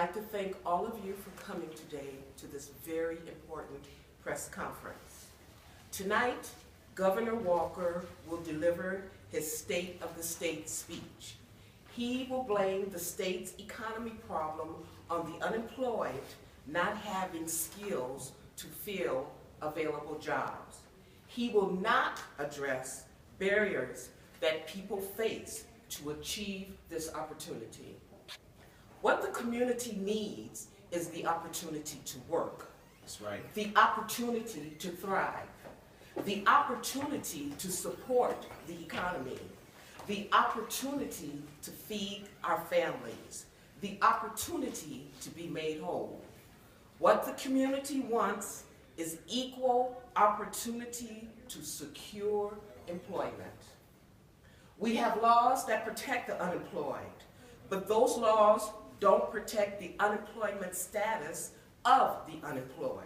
like to thank all of you for coming today to this very important press conference. Tonight, Governor Walker will deliver his State of the State speech. He will blame the state's economy problem on the unemployed not having skills to fill available jobs. He will not address barriers that people face to achieve this opportunity. What the community needs is the opportunity to work. That's right. The opportunity to thrive. The opportunity to support the economy. The opportunity to feed our families. The opportunity to be made whole. What the community wants is equal opportunity to secure employment. We have laws that protect the unemployed, but those laws don't protect the unemployment status of the unemployed.